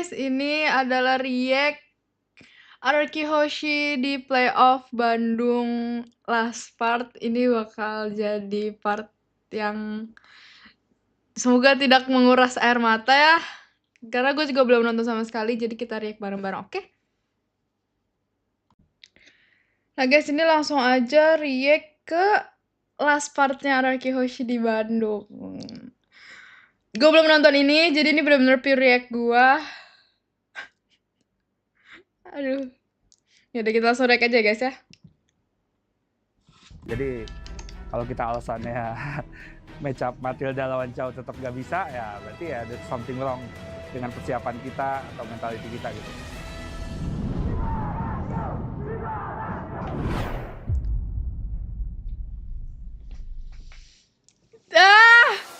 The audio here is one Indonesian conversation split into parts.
guys, ini adalah react Araki Hoshi di playoff Bandung last part. Ini bakal jadi part yang semoga tidak menguras air mata ya. Karena gue juga belum nonton sama sekali, jadi kita react bareng-bareng, oke? Nah guys, ini langsung aja react ke last partnya Araki Hoshi di Bandung. Gue belum nonton ini, jadi ini bener-bener pure react gue. Aduh. Yaudah kita langsung react aja guys ya. Jadi kalau kita alasannya match up Matilda lawan Chow tetap gak bisa, ya berarti ya there's something wrong dengan persiapan kita atau mentality kita gitu.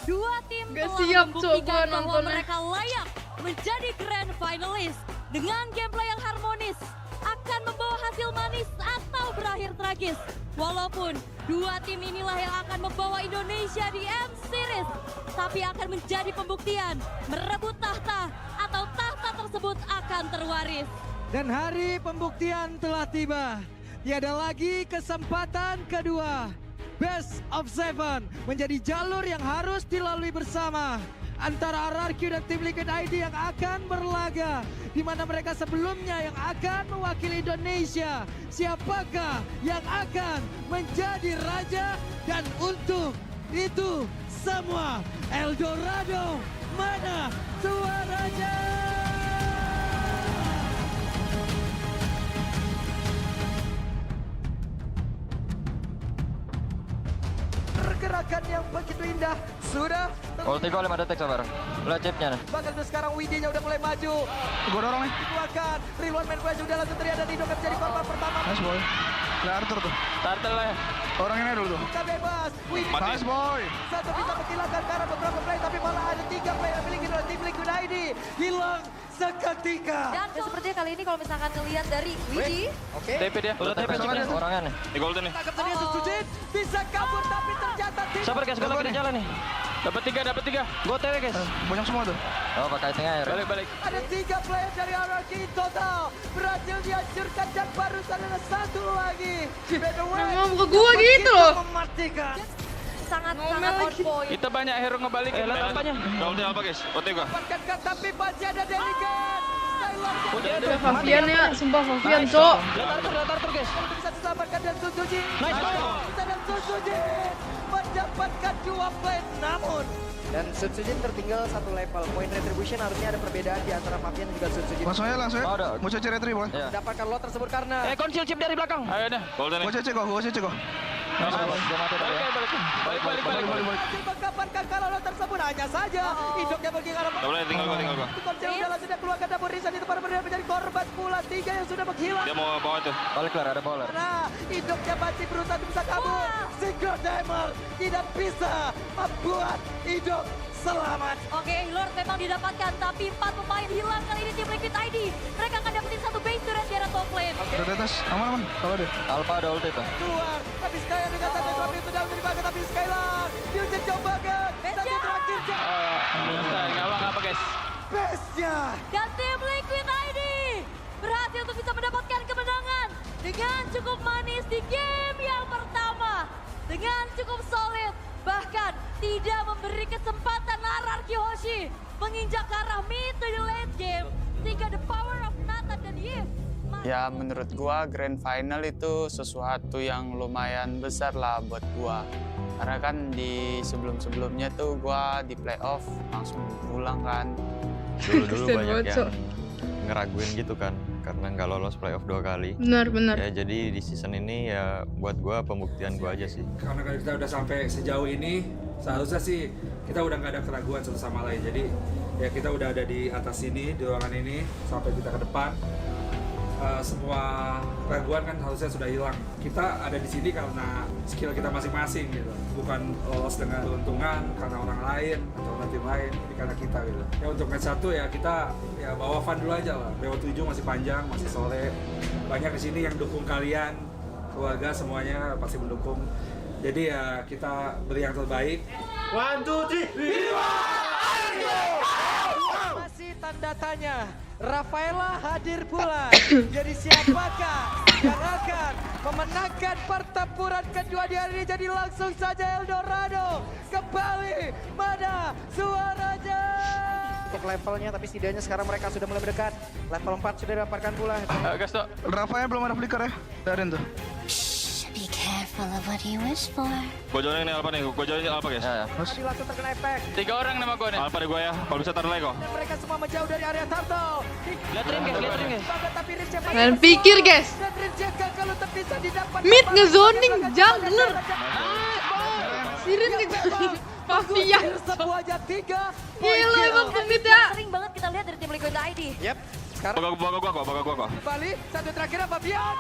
Dua tim Gak telah siap, Cok, membuktikan gua bahwa nontonnya. mereka layak menjadi grand finalist dengan gameplay yang harmonis, akan membawa hasil manis atau berakhir tragis. Walaupun dua tim inilah yang akan membawa Indonesia di M-Series, tapi akan menjadi pembuktian merebut tahta atau tahta tersebut akan terwaris. Dan hari pembuktian telah tiba. Tiada lagi kesempatan kedua. Best of 7 menjadi jalur yang harus dilalui bersama antara RRQ dan tim Liquid ID yang akan berlaga, di mana mereka sebelumnya yang akan mewakili Indonesia. Siapakah yang akan menjadi raja? Dan untuk itu semua, Eldorado, mana suaranya? Pergerakan yang begitu indah sudah Ulti gua 5 detik sabar. Lihat chipnya nih. bahkan tuh sekarang Widinya udah mulai maju. Gue dorong nih. Dikeluarkan Rilwan main quest udah langsung terlihat dan Indo akan menjadi korban pertama. Nice boy. Ada Arthur tuh. Turtle lah ya. Orang ini dulu tuh. Buka bebas. Widi Nice boy. satu bisa menghilangkan karena beberapa play, tapi malah ada 3 play yang dimiliki oleh tim Liquid ID. Hilang seketika. Dan sepertinya kali ini kalau misalkan ngelihat dari Widi, TP dia. Udah TP chipnya orangnya nih. Di golden nih. Tangkap tadi Sujin bisa kabur tapi ternyata tim. Sabar guys, gua lagi di jalan nih. Dapat 3. Gua TW guys. Banyak semua tuh. Oh, pakai tinggal air. Balik. Ada 3 player dari RRQ total berhasil dihancurkan dan baru ada 1 lagi. Ngomong ke gua gitu loh. Mematikan. sangat-sangat on point. Kita banyak hero ngebalikin. Lihat tampaknya. Ulti apa guys? Ulti gua. Dapatkan tapi masih ada Delikan. Udah Favian ya, sumpah Favian, Cok. Lihat Arthur guys. Bisa diselamatkan dan Suzuji. Nice. Dan Suzuji mendapatkan 2 play namun Dan Sutsujin tertinggal 1 level. Point retribution harusnya ada perbedaan di antara Favian dan juga Sutsujin. Langsung ya. Oh, ada. Mau cece retri boleh? Iya. Mendapatkan lot tersebut karena Conceal chip dari belakang. Ayo dah. Golden Gue nih. cece kok. Gua mati tadi ya. Balik. kapan kalau lo tersebut hanya saja hidupnya bagi kalau Boleh tinggal gua. Konsep udah langsung dia keluarkan dapur Rizal itu para benar menjadi korban pula 3 yang sudah menghilang. Dia mau bawa tuh. Balik keluar ada bowler. Nah, hidupnya masih berusaha untuk bisa kabur. Single Dimer tidak bisa membuat hidup selamat. Oke, Lord memang didapatkan, tapi 4 pemain hilang kali ini tim Liquid ID. Mereka akan dapetin 1 base turret di arah top lane. Udah di atas. Aman. Kalau deh. Alpha ada ulti tuh. Keluar, tapi Skylar dengan satu drop itu dalam dipakai, tapi Skylar Fusion coba kan. Satu terakhir Enggak apa guys. best-nya. Dan tim Liquid ID berhasil untuk bisa mendapatkan kemenangan dengan cukup manis di game yang pertama. Dengan cukup solid, bahkan tidak memberi kesempatan RRQ Hoshi menginjak ke arah mid to the late game. Sehingga the power of Nathan dan Yves Ya menurut gua grand final itu sesuatu yang lumayan besar lah buat gua. Karena kan di sebelum-sebelumnya tuh gua di playoff langsung pulang kan. Dulu Kesian banyak banget, Cok. yang ngeraguin gitu kan karena nggak lolos playoff 2 kali. Benar. Ya jadi di season ini ya buat gua pembuktian gua aja sih. Karena kita udah sampai sejauh ini, seharusnya sih kita udah nggak ada keraguan satu sama lain. Jadi ya kita udah ada di atas sini, di ruangan ini, sampai kita ke depan. Semua keraguan kan harusnya sudah hilang. Kita ada di sini karena skill kita masing-masing gitu. Bukan lolos dengan keuntungan karena orang lain atau orang tim lain, tapi karena kita gitu. Ya untuk match 1 ya kita ya bawa fun dulu aja lah. BO7 masih panjang, masih sore. Banyak di sini yang dukung kalian, keluarga semuanya pasti mendukung. Jadi ya kita beri yang terbaik. 1, 2, 3, masih tanda tanya Rafaela hadir pula. Jadi siapakah yang akan memenangkan pertempuran kedua di hari ini? Jadi langsung saja Eldorado kembali, mana suaranya? Untuk levelnya, tapi setidaknya sekarang mereka sudah mulai mendekat. Level 4 sudah didapatkan pula. Gas tuh. Rafael belum ada flicker ya? Darin tuh. Be careful of what you wish for. Gua joinin nih Alpha nih, gua joinin Alpha guys. Tadi langsung terkena efek. 3 orang nama gue nih. Alpha di gua ya, kalau bisa taruh Lego. Dan mereka semua menjauh dari area turtle. Lihat ring guys. Tapi Rince Kalian pikir guys, dan Rince gagal untuk bisa didapat. mid ngezoning jungler. Sirin ngezoning Mafia. Sebuahnya 3 poin Gila kill. emang pemit ya. Sering banget kita lihat dari tim Liquid ID. Yep. Sekarang Baga gua. kembali satu terakhir Fabian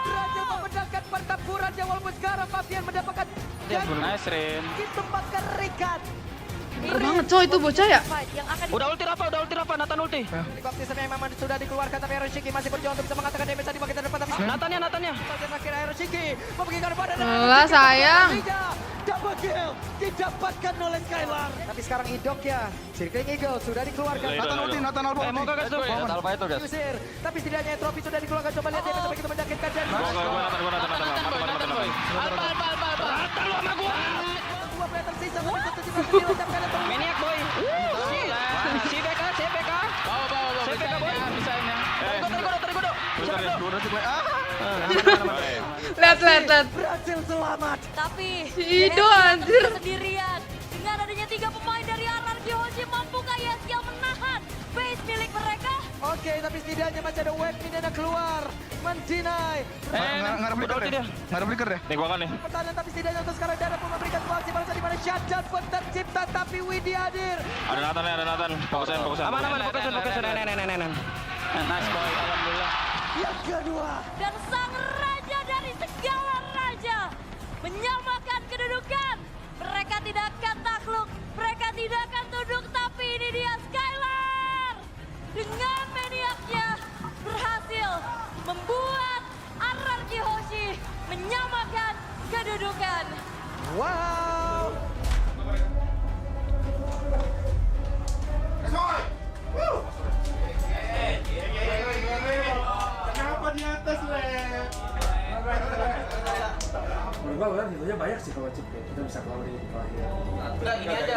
berhasil memenangkan pertempurannya, walaupun sekarang Fabian mendapatkan Nice Rin. itu kerikat. Bener banget coy itu bocah ya. Yang akan Udah ulti Rafa, Nathan ulti. Ini baptismenya memang sudah dikeluarkan, tapi Hiroshiki masih berjuang untuk bisa mengatakan damage tadi bagian depan. Tapi Nathannya. bagian akhir Hiroshiki memberikan badan. Alah sayang. Double kill didapatkan oleh Skylar. Tapi sekarang Idok ya, Circling Eagle sudah dikeluarkan. Nathan Alba ulti. Mau gas tuh. Alpha itu guys. Diusir, tapi setidaknya trofi sudah dikeluarkan. Coba lihat damage sampai kita menyakitkan dari Gua Nathan. Rata lu sama gua. dua player tersisa, tapi satu juga diucapkan atau Maniac boy. Si BK. Bawa. Si BK boy. Bisa ini. Tarik gua. Lihat. berhasil selamat. Tapi Si Ido, anjir. sendirian. Dengan adanya 3 pemain dari Ararki Hoshi, mampukah Yeskia menahan base milik mereka? Oke, tapi setidaknya masih ada wave mid yang keluar mendinai Nggak ada flicker ya? Nggak ada flicker ya? Nih gua kan nih. pertahanan, tapi setidaknya untuk sekarang Dara pun memberikan solusi balas di mana shutdown pun tercipta, tapi Widi hadir. Ada Nathan. Fokusin. Aman. Fokusin. Nen. Nice boy. Alhamdulillah. Yang kedua, Dan sang raja dari segala raja menyamakan kedudukan. Mereka tidak akan takluk, mereka tidak akan tunduk, tapi ini dia Skylar. Dengan maniaknya berhasil membuat Ararki Hoshi menyamakan kedudukan. wow. Menurut gua hilnya banyak sih kalau chip ya. Kita bisa keluar di terakhir. Udah ini aja.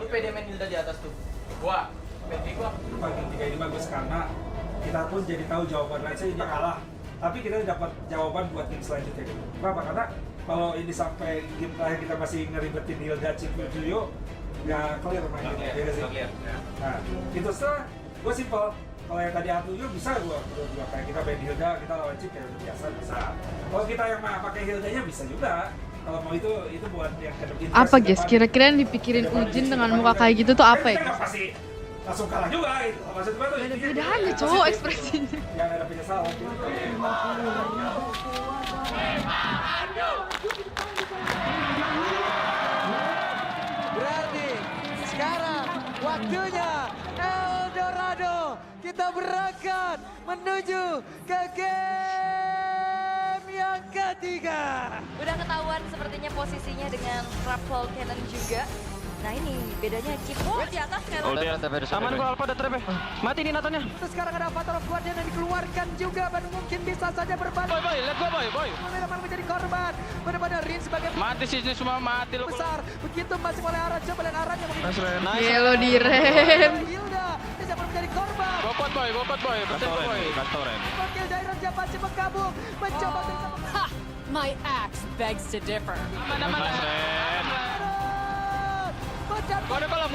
Lu pede main Hilda di atas tuh. Gua. Pede gua. Ranking 3 ini bagus karena kita pun jadi tahu jawaban lain ini kalah. Tapi kita dapat jawaban buat game selanjutnya gitu. Kenapa? Karena kalau ini sampai game terakhir kita masih ngeribetin Hilda, Chip, Julio, nggak clear mainnya. Ya sih. Nah, itu setelah gue simpel. Kalau yang tadi Artuyo bisa gua kayak kita main Hilda, kita lawan Chip ya udah biasa bisa. Kalau kita yang pakai Hildanya bisa juga. Kalau mau itu buat yang kedua. Apa guys? Kira-kira yang dipikirin Ujin dengan muka kayak gitu tuh apa ya? Kita nggak pasti langsung kalah juga gitu. Maksud gue tuh Ada bedanya cowok ekspresinya. yang ada penyesalan. Berarti sekarang waktunya Eldorado. Kita berangkat menuju ke game yang ketiga. Udah ketahuan sepertinya posisinya dengan Raptor Cannon juga. Nah ini bedanya Chip di atas Cannon. Aman gua Alpha udah trap ya. Mati nih Nathannya. Terus sekarang ada Avatar of Guardian yang dikeluarkan juga, dan mungkin bisa saja berbalik. Boy, lihat gua boy. Memang menjadi korban. Benar-benar Rin sebagai Mati sih ini semua mati lu. besar. Begitu masih oleh Aran, coba lihat Aran yang mungkin Yellow di rem. Hilda bisa menjadi korban. Go pot boy. Persen boy. Wakil Dairon masih mengkabung, mencoba bisa My axe begs to differ. Mana. Gua ada kolam,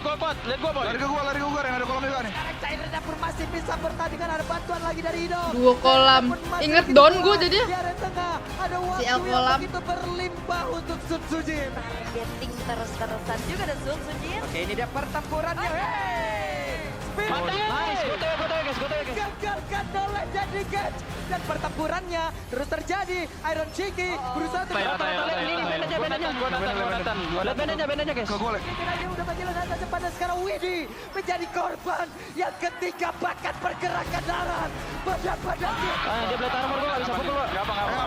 gua kuat. Lihat gua boy. Lari ke gua, yang ada kolam juga nih. sekarang Cairnya pun masih bisa bertandingan, ada bantuan lagi dari Ido. 2 kolam. Inget Don gue jadi. Di area tengah ada waktu El kolam. yang begitu berlimpah untuk Sun Sujin. Getting terus-terusan juga dan Sun Sujin. Oke, ini dia pertempurannya. Mati. Nice. Go guys. Gagalkan oleh Jadi Catch, dan pertempurannya terus terjadi. Iron Chiki berusaha untuk Lihat bandanya guys. Ke gua, Lek. Dia udah menjelang atas depan, dan sekarang Widi menjadi korban yang ketiga bakat pergerakan darat. Badan-badan Dia blade armor gua bisa pukul gua.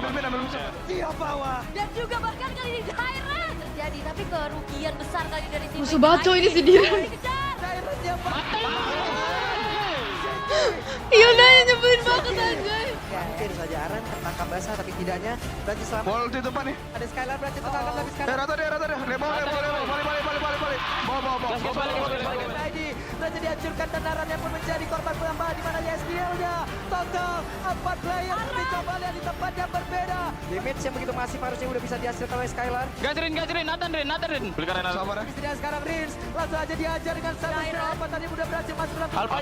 Ambil musuh. dia bawa. Dan juga bahkan kali ini Daira terjadi, tapi kerugian besar kali dari tim Musuh baco ini si Diran. Dikejar. Dairon yang Hilda nyebelin banget aja. Hampir saja Aran tertangkap basah tapi tidaknya berarti selamat. Ball di depan nih. Ada Skylar berarti tertangkap tapi sekarang. Rata dia. Balik. Bawa. Berarti dihancurkan dan Arannya pun menjadi korban penambahan di mana Yesdielnya. Total 4 player dicoba lihat di tempat yang berbeda. Damage yang begitu masif harusnya udah bisa dihasilkan oleh Skylar. Gajerin, Nathan Rin. Belikan Renan. Sabar ya. Sedang sekarang Rins langsung aja dihajar dengan satu apa tadi udah berhasil masuk dalam Alpha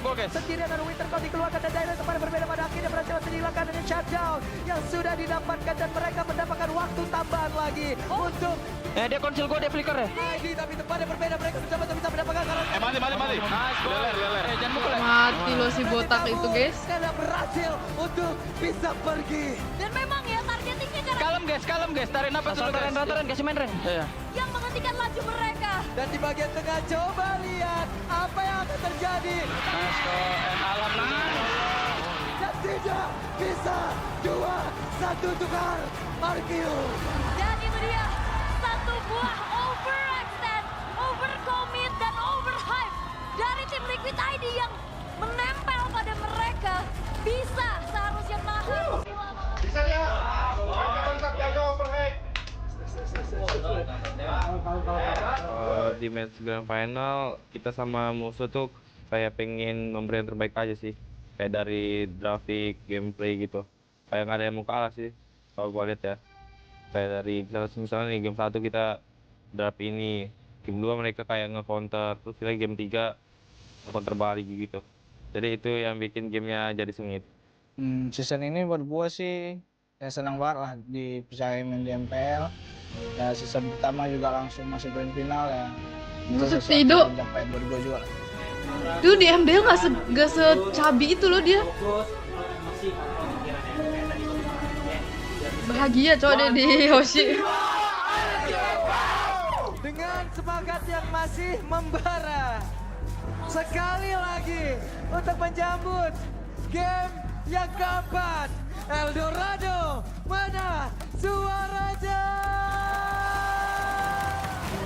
Gol guys. sendirian dan Winter Call dikeluarkan dan Dairon tempat berbeda pada akhirnya berhasil dihilangkan dengan shutdown yang sudah didapatkan dan mereka mendapatkan waktu tambahan lagi untuk Dia konsil gua, dia flicker ya. ID tapi tempatnya berbeda mereka mencoba untuk bisa mendapatkan karena Mati. Nice, leler. Jangan mukul ya. Mati lo si botak itu, guys. karena berhasil untuk bisa pergi. Dan memang ya targetingnya karena Kalem guys. Tarik napas dulu guys. Rata, kasih main Ren. Iya. yang menghentikan laju mereka. Dan di bagian tengah coba lihat apa yang akan terjadi. Nice kok, alam Dan tidak bisa 2-1 tukar Markio. Dan itu dia satu buah overextend, overcommit dan overhype dari tim Liquid ID yang menempel pada mereka. Bisa seharusnya menahan. Di match grand final kita sama musuh tuh kayak pengen memberi yang terbaik aja sih, kayak dari grafik, gameplay gitu, kayak nggak ada yang mau kalah sih kalau gua lihat ya. Kayak dari misalnya nih game 1 kita draft ini, game 2 mereka kayak nge-counter, terus lagi game 3 counter balik gitu. Jadi itu yang bikin gamenya jadi sengit. Season ini buat gua sih ya senang banget lah dipercaya main di MPL. Ya season pertama juga langsung masuk grand final ya. Buset sih, Ido. Sampai buat gua juga lah. Duh, di MDL gak secabi itu loh dia. Bahagia cowok dia di Hoshi. Dengan semangat yang masih membara. Sekali lagi untuk menjambut game yang keempat. Eldorado, mana suaranya?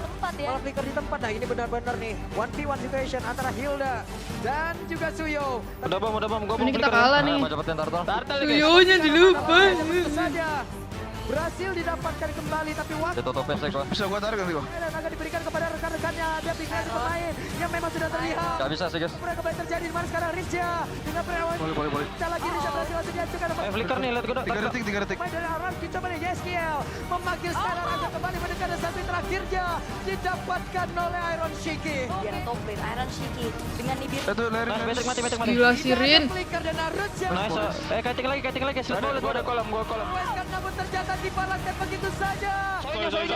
Tempat ya. Malah flicker di tempat. Nah ini benar-benar nih 1v1 situation antara Hilda dan juga Suyo. Udah bom, gua Ini kita kalah nih. Tartel Suyonya dilupa. Saja berhasil didapatkan kembali tapi waktu Ditutupin sih gua. Bisa gua tarik nanti gua. dan akan diberikan kepada rekan-rekannya. Ada pikiran pemain yang memang sudah terlihat. Gak bisa sih guys. Kemudian kembali terjadi di mana sekarang Rizja dengan perawan. Boleh. Kita lagi Rizja berhasil langsung dihancurkan. Flicker nih, lihat gua. 3 detik. Main dari Aran kita nih Yeskiel memanggil sekarang akan kembali mendekat dan satu terakhirnya didapatkan oleh Iron Shiki. Biar top lane Iron Shiki dengan Nibir. Itu lari. Patrick mati. Gila si Rin. Flicker dan Naruto. Nice. Kiting lagi. Gua ada kolom. Weskan namun tercatat di balaknya begitu saja. Sorry.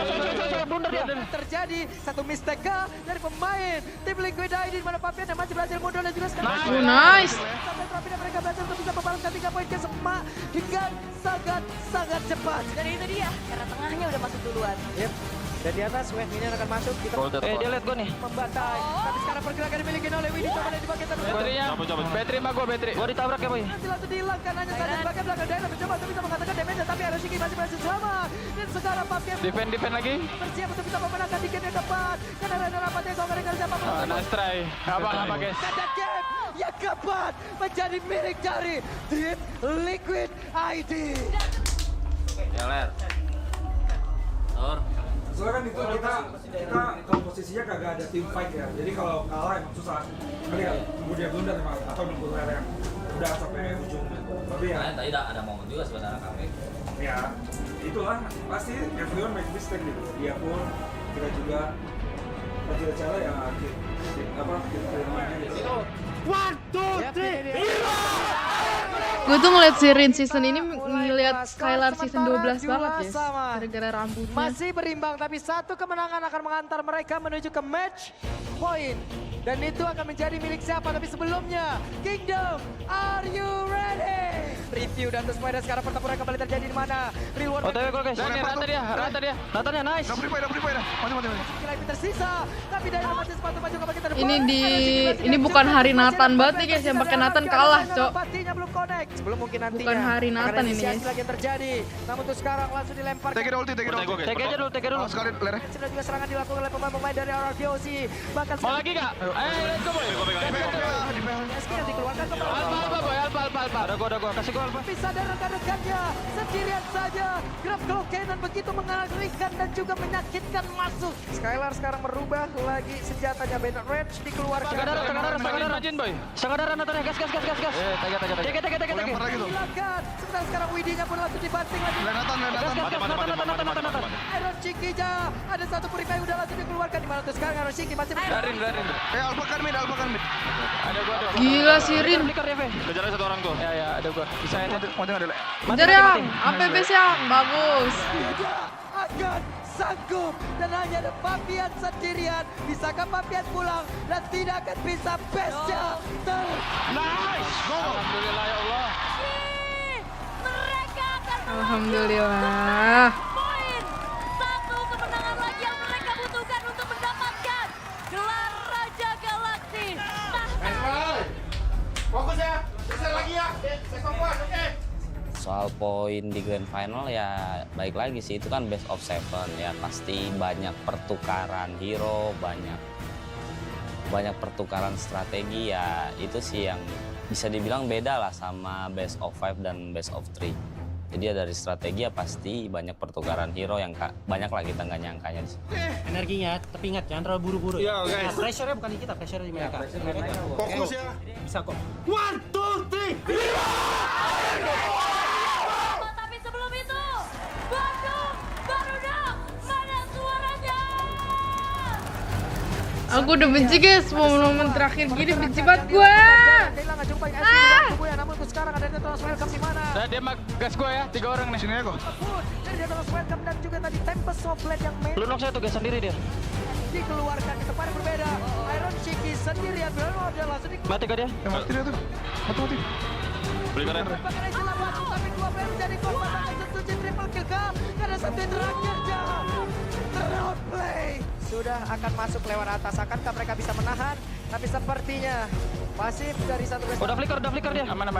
Blunder dia. Terjadi satu mistake dari pemain tim Liquid ID di mana Papian yang masih berhasil mundur dan juga sekarang Nice. sampai terapi dan mereka berhasil untuk bisa membalaskan 3 poin ke Semak dengan sangat cepat. Dan itu dia karena tengahnya udah masuk duluan. Yep. Dan di atas West Minion akan masuk kita Dia lihat gua nih. membantai. Tapi sekarang pergerakan dimiliki oleh Winnie coba dari bagian tengah. Baterainya. Bateri mah gua. Gua ditabrak ya boy. Nanti langsung dihilangkan hanya saja di bagian belakang daerah mencoba untuk bisa mengatakan damage tapi Iron Shiki masih berhasil selamat. Dan sekarang Papian Defend lagi. bersiap untuk bisa memenangkan di game yang depan. Karena Rena Rapatnya kau mereka siapa pun. Nice try. Apa guys. Ada game yang keempat menjadi milik dari tim Liquid ID. Soalnya kan itu kita kalau posisinya kagak ada team fight ya. Jadi kalau kalah emang susah. Kali ya nunggu dia blunder emang atau nunggu yang udah sampai ujung. Tapi ya tadi ada momen juga sebenarnya kami. Ya itulah pasti everyone make mistake gitu. Dia pun kita juga tapi cara ya gitu. 1, 2, 3. Gue tuh ngeliat si Rin season ini ngeliat Skylar season 12 banget ya. Gara-gara rambutnya. Masih berimbang tapi satu kemenangan akan mengantar mereka menuju ke match point. Dan itu akan menjadi milik siapa? Tapi sebelumnya, Kingdom, are you ready? Review dan semuanya dan sekarang pertempuran kembali terjadi di mana? Reward. OTW gua guys. Rata dia. Natanya nice. Udah prepare dah. Mati. Lagi tersisa, tapi dari masih sepatu maju ke bagian depan. Ini bukan hari Nathan banget nih guys, yang pakai Nathan kalah, Cok. Pastinya belum connect. Sebelum mungkin nantinya. Bukan hari Nathan ini guys. lagi yang terjadi. Namun untuk sekarang langsung dilempar. Take it ulti, take it ulti. Take aja dulu, take dulu. Sekali lereh. Sudah juga serangan dilakukan oleh pemain-pemain dari RRQC. Bahkan Mau lagi gak? Let's go boy. SK yang dikeluarkan ke bawah. Alpha boy, alpha. Ada gua, kasih gua alpha. Tapi sadar rekan-rekannya sendirian saja. Grab Glow Cannon begitu mengerikan dan juga menyakitkan masuk. Skylar sekarang merubah lagi senjatanya. Bennett Rage dikeluarkan. Setengah rajin boy. Setengah darah nontonnya, gas. Tege. Lempar lagi tuh. Silakan. Sebentar sekarang Widinya pun langsung dibanting lagi. Lenatan. Mati. Iron Shiki-nya ada satu purify udah langsung dikeluarkan. Di mana tuh sekarang Iron Shiki masih Darin. Alpha kan mid. Ada gua. Gila si Rin. Kejar aja 1 orang tuh. Ya, ada gua. Bisa ya. Mati nggak ada. Kejar yang, sampai base yang bagus. tidak akan sanggup dan hanya ada Fabian sendirian. Bisakah Fabian pulang dan tidak akan bisa base-nya Nice. Alhamdulillah ya Allah. Mereka akan Alhamdulillah. poin. Satu kemenangan lagi yang mereka butuhkan untuk mendapatkan gelar Raja Galaksi. Fokus ya. Selesai lagi ya. Saya fokus, oke. Soal poin di grand final ya baik lagi sih, itu kan best of 7 ya, pasti banyak pertukaran hero, banyak pertukaran strategi ya, itu sih yang bisa dibilang beda lah sama best of 5 dan best of 3. Jadi ya dari strategi ya pasti banyak pertukaran hero yang banyak lah kita nggak nyangkanya sih. Energinya, tapi ingat jangan terlalu buru-buru. Iya, guys. Nah, pressure-nya bukan di kita, pressure di mereka. Fokus ya. Bisa kok. 1, 2, 3. Tapi sebelum itu, Bandung Barudak, mana suaranya? Aku udah benci guys, momen-momen terakhir gini benci banget gue. Kehilangan jumpai namun untuk sekarang ada Detonatus Welcome di mana? Nah, dia gas gua ya, 3 orang nih. Sini aja kok. Dari Detonatus Welcome dan juga tadi Tempest of Blade yang main Lu knock saya tuh gas sendiri dia. dikeluarkan ke tempat yang berbeda. Iron Shiki sendirian berada langsung Mati gak dia? Mati dia tuh. Mati. Beli keren. Bahkan Angela masuk tapi dua player menjadi korban dan tentunya triple kill kah? Karena satu yang terakhirnya throw play sudah akan masuk lewat atas. Akankah mereka bisa menahan? Tapi sepertinya pasif dari satu best. Udah flicker dia. Aman.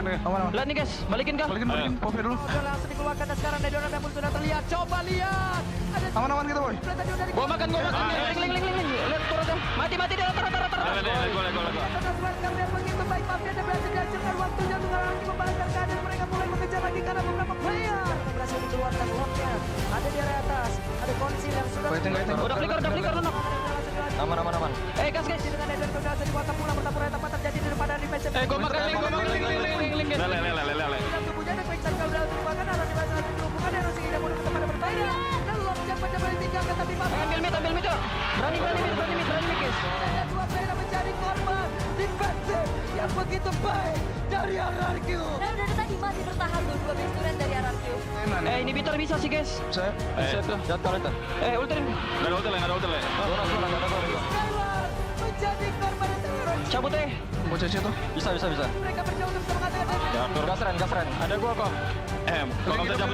Lihat nih guys, balikin kah? Balikin. Popnya dulu. Udah langsung dikeluarkan dan sekarang dari Donald pun sudah terlihat. Coba lihat. Ada Aman kita boy. Gua makan. Ling. Lihat turutnya. Mati dia rata. Donald Welcome yang begitu baik. Mafia dan berhasil dihancurkan waktunya untuk lagi membalaskan keadaan. Mereka mulai mengejar lagi karena beberapa player berhasil dikeluarkan locknya. Ada di area atas. Ada konsil yang sudah. Udah flicker lu nok. Aman. Gas. Dengan Eden berhasil dikuatkan pulang bertempur yang tepat terjadi di depan dari match. Gua makan ling. Lele. Dalam tubuhnya ada quick kalau udah dilupakan arah di bawah lagi berhubungan dan harus tidak mudah kepada bertanya. Dan locknya mencoba ditinggalkan tapi Ambil mid yuk. Berani guys. ada dua player menjadi korban defensive yang begitu baik dari RRQ. Dan dari tadi masih bertahan tuh dua base turret dari RRQ. Ini bitter bisa sih guys. Bisa tuh. Jatuh itu. Ultin. Nggak ada ulti le. Menjadi korban teror. Cabut Mau CC tuh. Bisa. Mereka berjauh untuk semangat Gasren. Ada gua kok. Kalau nggak bisa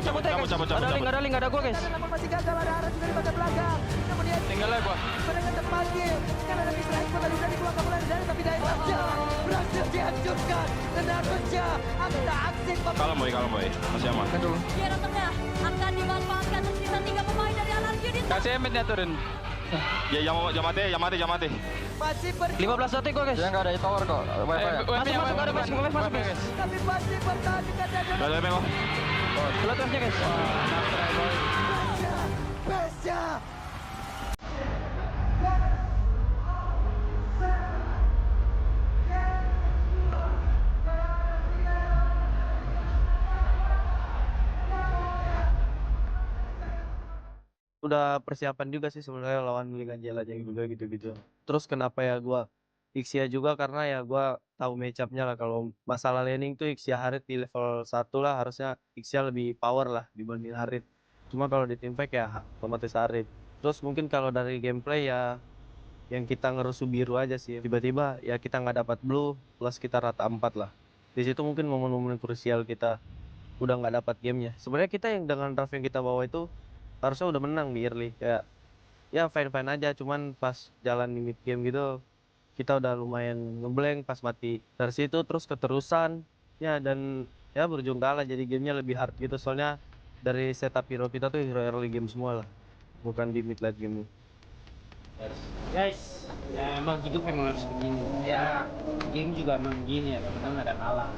cabut. Ada link, ada gua guys. namun masih gagal ada arah juga di bagian belakang. Kemudian Tinggal aja gua. mendengar terpanggil karena ada Mr. Handphone tadi sudah dikeluarkan mulai dari tapi dari saja berhasil dihancurkan dan harusnya ada aksi Kalem boy. Masih aman. Di arah tengah akan dimanfaatkan tersisa 3 pemain dari RRQ di Kasih midnya turun. Ya yang mati. masih 15 detik gua guys. Ya enggak ada tower kok. Masuk ada masuk guys. tapi masih bertahan dengan Udah ada kok. Lihat wave-nya guys. Besya. Udah persiapan juga sih sebenarnya lawan Liga Jela juga gitu-gitu. Terus kenapa ya gua Ixia juga karena ya gua tahu match-up-nya lah, kalau masalah laning tuh Ixia Harit di level 1 lah harusnya Ixia lebih power lah dibanding Harit. Cuma kalau di team fight ya otomatis Harit. Terus mungkin kalau dari gameplay ya yang kita ngerusuh biru aja sih. Tiba-tiba ya kita nggak dapat blue plus kita rata 4 lah. Di situ mungkin momen-momen krusial kita udah nggak dapat gamenya. Sebenarnya kita yang dengan draft yang kita bawa itu harusnya udah menang di early, kayak ya fine aja, cuman pas jalan di mid game gitu kita udah lumayan ngeblank pas mati dari situ, terus keterusan ya, dan ya berujung kalah, jadi gamenya lebih hard gitu. Soalnya dari setup hero kita tuh hero early game semua lah, bukan di mid late game. Guys, ya emang hidup memang harus begini. Ya, game juga emang begini ya, kadang ada kalah.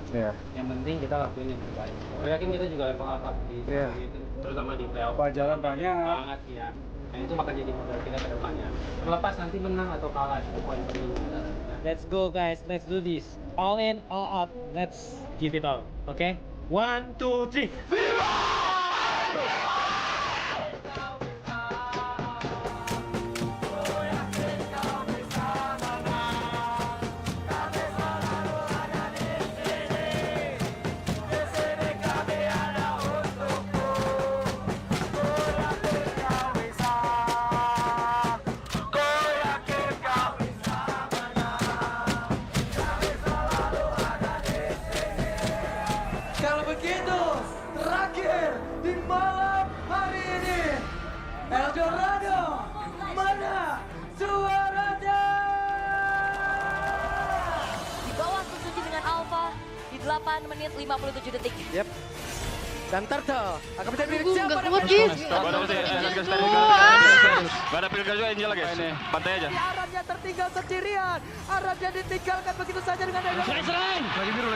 Yang penting kita lakuin yang terbaik. Aku yakin kita juga level up di itu, terutama di playoff. Pelajaran banyak. Banget ya. Nah itu bakal jadi modal kita ke depannya. Terlepas nanti menang atau kalah, itu poin penting. Let's go guys, let's do this. All in, all out. Let's give it all. Okay? 1, 2, 3. Kalau begitu, terakhir di malam hari ini, Eldorado, mana suaranya? Di bawah Suzuki dengan Alpha di 8 menit 57 detik. Yep. Dan Turtle akan menjadi milik siapa? Nggak kuat, Gis. Gak ada pilkada juga Angel guys. Pantai aja. Di Arabnya tertinggal sendirian. Arabnya ditinggalkan begitu saja dengan Eldorado. Lagi biru.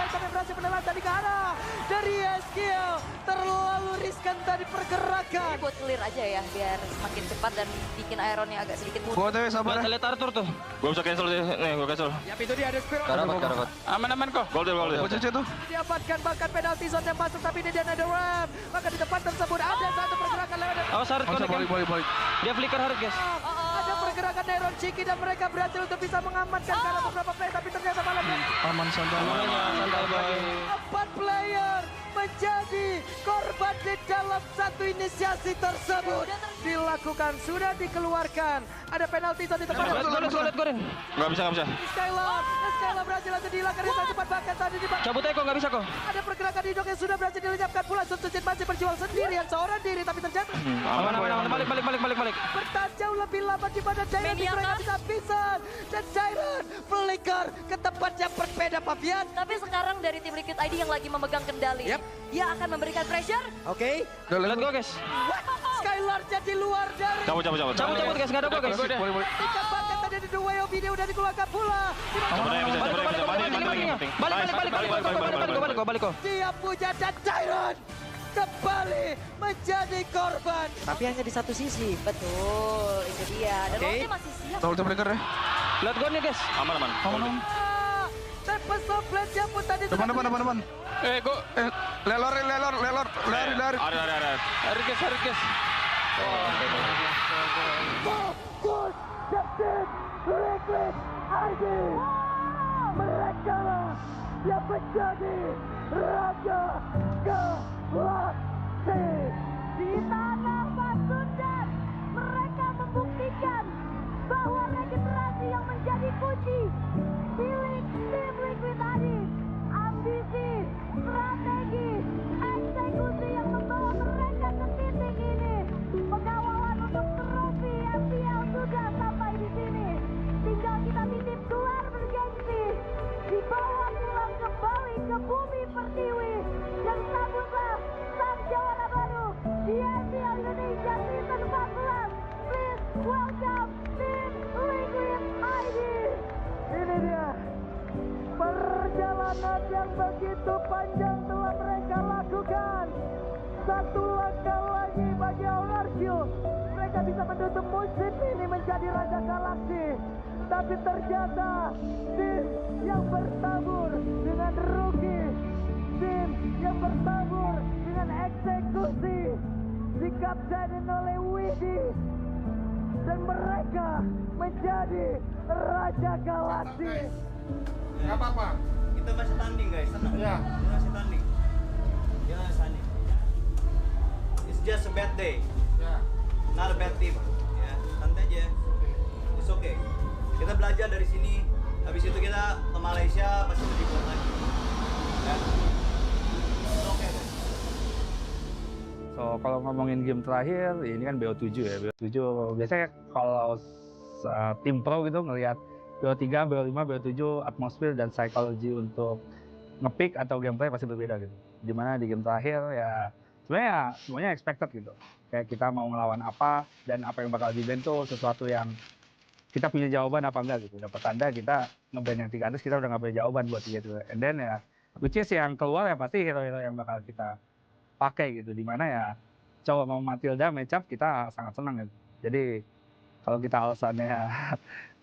Kami berhasil menelan tadi ke arah dari Eskil. Terlalu riskan tadi pergerakan. Buat clear aja ya, biar semakin cepat dan bikin Ironnya agak sedikit mudah. Gua TW sabar. Lihat Arthur tuh. Gue bisa cancel sih. Nih gue cancel. Ya itu dia ada Spiral. Karabat. Aman kok. Golden. Gua CC tuh. Diamankan bahkan penalti zone yang masuk, tapi ini dia ada Ram. Maka di tempat tersebut ada satu pergerakan lewat. Awas Harit connect. Balik. Dia flicker Harit guys. Ada pergerakan Iron Chiki dan mereka berhasil untuk bisa mengamankan karena beberapa play, tapi ternyata malah Aman santai. Santai boy. 4 player menjadi korban di dalam satu inisiasi tersebut. Dilakukan, sudah dikeluarkan. Ada penalti zone di tempat. Let's go. Gak bisa. Skylar berhasil langsung dihilangkan dengan cepat, bahkan tadi di Cabut aja kok, nggak bisa kok. ada pergerakan di yang sudah berhasil dilenyapkan pula. Suzuki masih berjuang sendirian seorang diri, tapi ternyata Aman. Balik. bertahan jauh lebih lama di mana Jairan mereka bisa habisan. Dan Jairan flicker ke tempat yang berbeda, Pavian. Tapi sekarang dari tim Liquid ID yang lagi memegang kendali, dia akan memberikan pressure. Oke. Let's go guys. Skylar jadi luar dari. Cabut. Cabut guys, nggak ada gua guys. Ketika bahkan tadi di The Way of Video udah dikeluarkan pula. Balik kok. Dia punya dan Jairan kembali menjadi korban. Tapi hanya di satu sisi. Betul, itu dia. Dan Rolnya masih siap. Double breaker ya. Let's go nih guys. Aman. Dan pesopletnya pun tadi Depan. Lelor. Lari. Harit guys. Fokus Captain Liquid ID. Mereka lah yang menjadi Raja Galaksi. Di tanah Pasundan, mereka membuktikan bahwa regenerasi yang menjadi kunci milik tim Liquid ID. Ambisi, strategi, eksekusi yang membawa mereka ke titik ini. Pengawalan untuk trofi FPL sudah sampai di sini. Tinggal kita titip gelar bergengsi, dibawa pulang kembali ke bumi pertiwi, dan sambutlah sang juara baru di FPL Indonesia Season 14. Please welcome tim Liquid ID. Ini dia perjalanan yang begitu panjang telah mereka lakukan. Satu langkah lagi bagi Aurarkio. Mereka bisa menutup musim ini menjadi Raja Galaksi. Tapi ternyata tim yang bertabur dengan Rookie, tim yang bertabur dengan eksekusi, dikaptenin oleh Widi, dan mereka menjadi Raja Galaksi. Gak apa-apa. Kita masih tanding guys, tenang. Ya. Kita masih tanding. It's just a bad day. Not a bad team. Ya, santai aja. It's okay. Kita belajar dari sini. Habis itu kita ke Malaysia pasti lebih kuat lagi. Ya. It's okay. So kalau ngomongin game terakhir, ini kan BO7 ya. BO7 biasanya kalau tim pro gitu ngelihat BO3, BO5, BO7 atmosfer dan psikologi untuk nge-pick atau gameplay pasti berbeda gitu. Dimana di game terakhir ya sebenarnya semuanya expected gitu. Kayak kita mau ngelawan apa dan apa yang bakal di-ban tuh sesuatu yang kita punya jawaban apa enggak gitu. Dapat tanda kita nge-ban yang 3 atas, kita udah nggak punya jawaban buat dia gitu. And then ya which is yang keluar ya pasti hero-hero yang bakal kita pakai gitu. Dimana ya Chow sama Matilda match up kita sangat senang gitu. Jadi kalau kita alasannya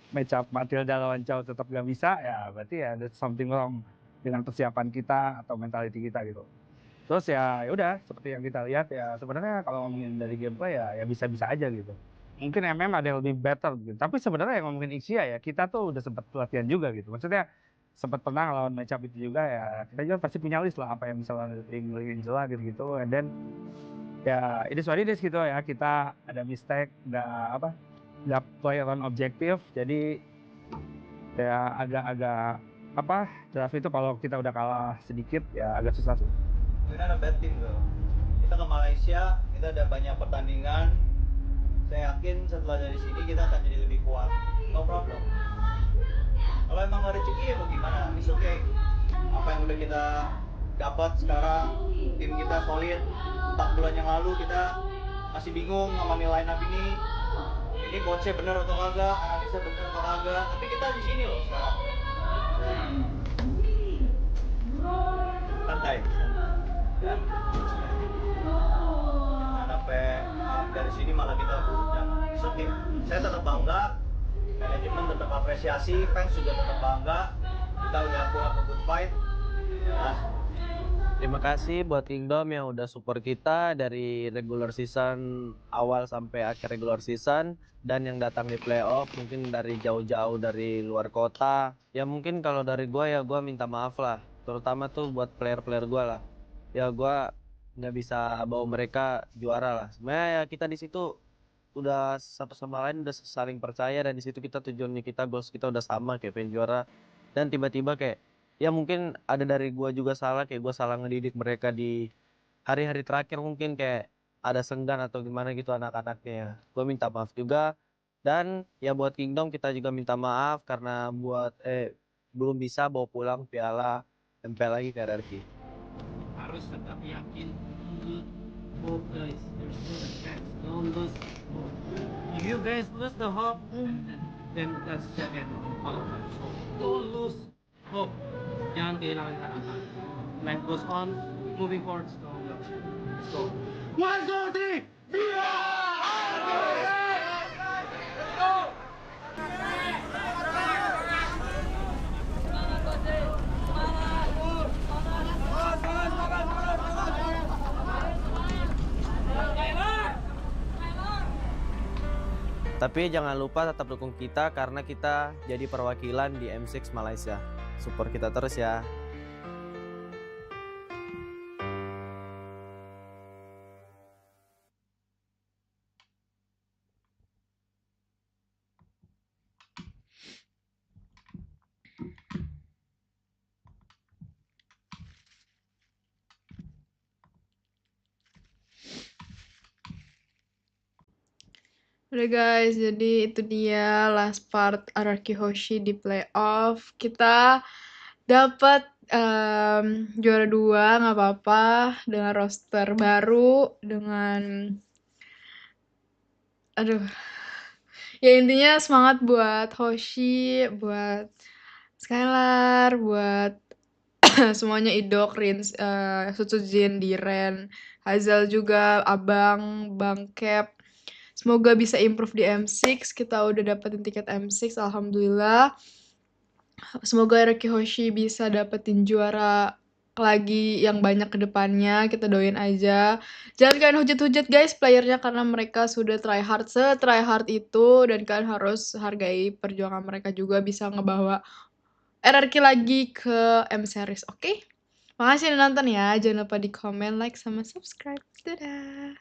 match up Matilda lawan Chow tetap gak bisa, ya berarti ya there's something wrong dengan persiapan kita atau mentality kita gitu. Terus ya udah seperti yang kita lihat ya sebenarnya kalau ngomongin dari gameplay ya bisa-bisa aja gitu. Mungkin MM ada yang lebih better gitu. Tapi sebenarnya yang ngomongin Ixia ya kita tuh udah sempat latihan juga gitu. Maksudnya sempat pernah lawan match up itu juga ya kita juga pasti punya list lah apa yang bisa lawan Angela gitu. And then ya it is what it is gitu ya, kita ada mistake, nggak play on objektif, jadi ya agak draft itu kalau kita udah kalah sedikit ya agak susah sih. Kita ada bad team bro. Kita ke Malaysia, kita ada banyak pertandingan. Saya yakin setelah dari sini kita akan jadi lebih kuat. No problem. Kalau emang nggak rezeki ya mau gimana? It's okay. Apa yang udah kita dapat sekarang, tim kita solid. 4 bulan yang lalu kita masih bingung sama line up ini coachnya bener atau kagak, analisnya bener atau kagak, tapi kita di sini loh sekarang. Santai. Sampai dari sini malah kita udah sedih. Saya tetap bangga, manajemen tetap apresiasi, fans juga tetap bangga. Kita udah buat good fight. Ya. Terima kasih buat Kingdom yang udah support kita dari regular season awal sampai akhir regular season, dan yang datang di playoff mungkin dari jauh-jauh dari luar kota. Ya mungkin kalau dari gua ya gua minta maaf lah, terutama tuh buat player-player gua lah. Ya gua nggak bisa bawa mereka juara lah. Sebenarnya ya kita di situ udah satu sama lain udah saling percaya, dan di situ kita tujuannya kita, goals kita udah sama kayak pengen juara. Dan tiba-tiba kayak ya mungkin ada dari gua juga salah, kayak gua salah ngedidik mereka di hari-hari terakhir, mungkin kayak ada senggan atau gimana gitu anak-anaknya. Gua minta maaf juga, dan ya buat Kingdom kita juga minta maaf karena belum bisa bawa pulang piala MPL lagi ke RRQ. Harus tetap yakin, hope guys, there's still a chance, don't lose hope. If you guys lose the hope, then that's the end of it. So don't lose hope. Jangan kehilangan harapan. Life goes on, moving forward stronger. Let's go. 1, 2, 3. Tapi jangan lupa tetap dukung kita karena kita jadi perwakilan di M6 Malaysia. Support kita terus ya. Udah guys, jadi itu dia last part RRQ Hoshi di playoff. Kita dapat juara 2, nggak apa-apa, dengan roster baru, dengan ya intinya semangat buat Hoshi, buat Skylar, buat semuanya, Idok, Rins, Sutsujin, Diren, Hazel juga, Abang, Bang Cap. Semoga bisa improve di M6. Kita udah dapetin tiket M6, alhamdulillah. Semoga RRQ Hoshi bisa dapetin juara lagi yang banyak ke depannya. Kita doain aja. Jangan kalian hujat-hujat guys playernya, karena mereka sudah try hard itu, dan kalian harus hargai perjuangan mereka juga bisa ngebawa RRQ lagi ke M series, oke? Makasih udah nonton ya. Jangan lupa di komen, like, sama subscribe. Dadah.